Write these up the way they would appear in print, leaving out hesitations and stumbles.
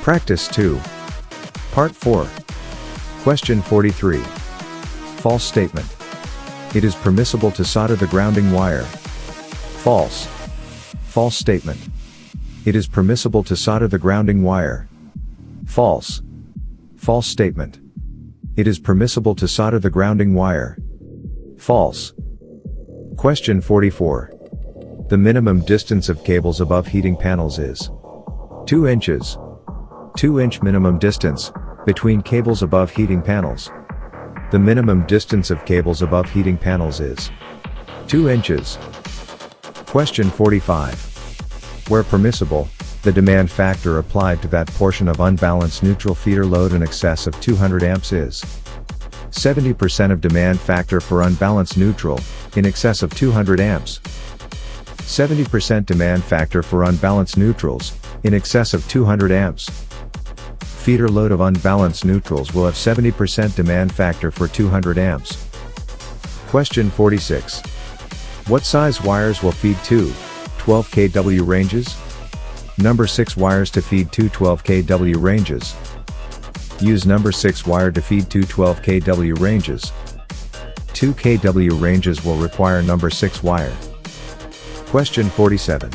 Practice 2. Part 4. Question 43. False statement. It is permissible to solder the grounding wire. False. False statement. It is permissible to solder the grounding wire. False. False statement. It is permissible to solder the grounding wire. False. Question 44. The minimum distance of cables above heating panels is 2 inches. 2-inch minimum distance between cables above heating panels. The minimum distance of cables above heating panels is 2 inches. Question 45. Where permissible, the demand factor applied to that portion of unbalanced neutral feeder load in excess of 200 amps is 70% of demand factor for unbalanced neutral, in excess of 200 amps. 70% demand factor for unbalanced neutrals, in excess of 200 amps. Feeder load of unbalanced neutrals will have 70% demand factor for 200 amps. Question 46. What size wires will feed two 12 kW ranges? Number 6 wires to feed two 12 kW ranges. Use number 6 wire to feed two 12 kW ranges. 2 kW ranges will require number 6 wire. Question 47.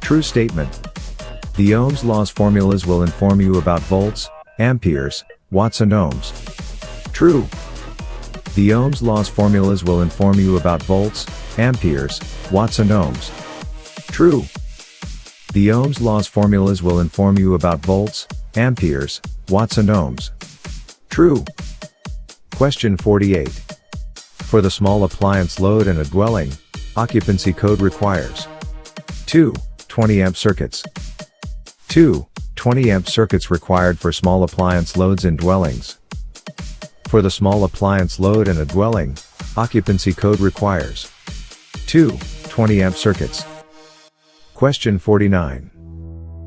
True statement. The Ohm's law's formulas will inform you about volts, amperes, watts and ohms. True. The Ohm's law's formulas will inform you about volts, amperes, watts and ohms. True. The Ohm's law's formulas will inform you about volts, amperes, watts and ohms. True. Question 48. For the small appliance load in a dwelling, occupancy code requires 2 20-amp circuits. 2 20-amp circuits required for small appliance loads in dwellings. For the small appliance load in a dwelling, occupancy code requires 2 20-amp circuits. Question 49.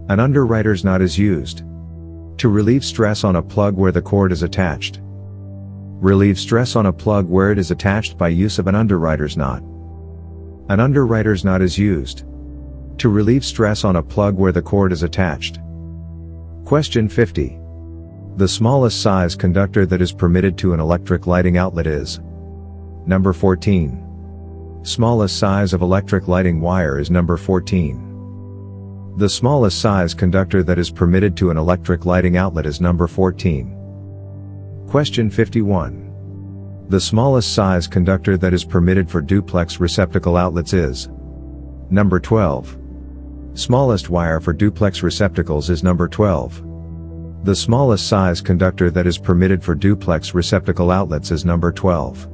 An underwriter's knot is used to relieve stress on a plug where the cord is attached. Relieve stress on a plug where it is attached by use of an underwriter's knot. An underwriter's knot is used to relieve stress on a plug where the cord is attached. Question 50. The smallest size conductor that is permitted to an electric lighting outlet is number 14. Smallest size of electric lighting wire is number 14. The smallest size conductor that is permitted to an electric lighting outlet is number 14. Question 51. The smallest size conductor that is permitted for duplex receptacle outlets is number 12. Smallest wire for duplex receptacles is number 12. The smallest size conductor that is permitted for duplex receptacle outlets is number 12.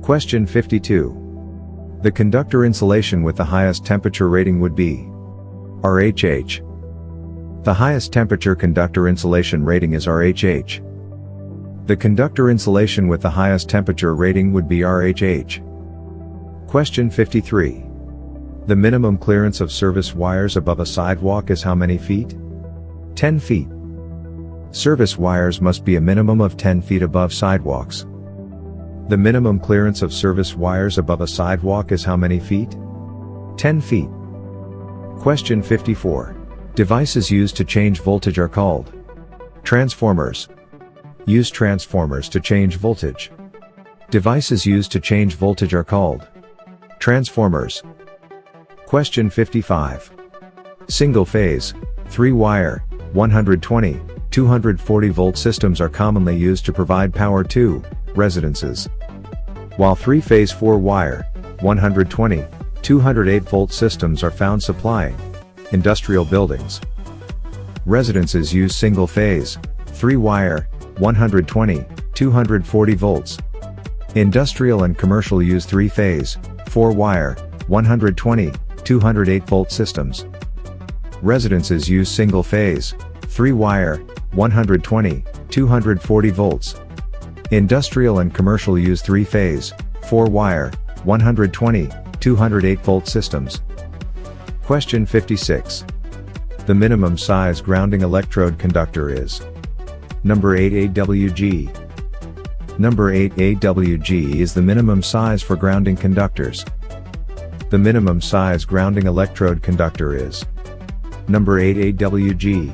Question 52. The conductor insulation with the highest temperature rating would be RHH. The highest temperature conductor insulation rating is RHH. The conductor insulation with the highest temperature rating would be RHH. Question 53. The minimum clearance of service wires above a sidewalk is how many feet? 10 feet. Service wires must be a minimum of 10 feet above sidewalks. The minimum clearance of service wires above a sidewalk is how many feet? 10 feet. Question 54. Devices used to change voltage are called transformers. Use transformers to change voltage. Devices used to change voltage are called transformers. Question 55. Single-phase, 3-wire, 120, 240 volt systems are commonly used to provide power to residences, while 3-phase 4-wire, 120, 208 volt systems are found supplying industrial buildings. Residences use single-phase, 3-wire, 120, 240 volts. Industrial and commercial use 3-phase, 4-wire, 120, 208 volt systems. Residences use single-phase, 3-wire, 120, 240 volts. Industrial and commercial use 3-phase, 4-wire, 120, 208 volt systems. Question 56. The minimum size grounding electrode conductor is number 8 AWG. Number 8 AWG is the minimum size for grounding conductors. The minimum size grounding electrode conductor is number 8 AWG.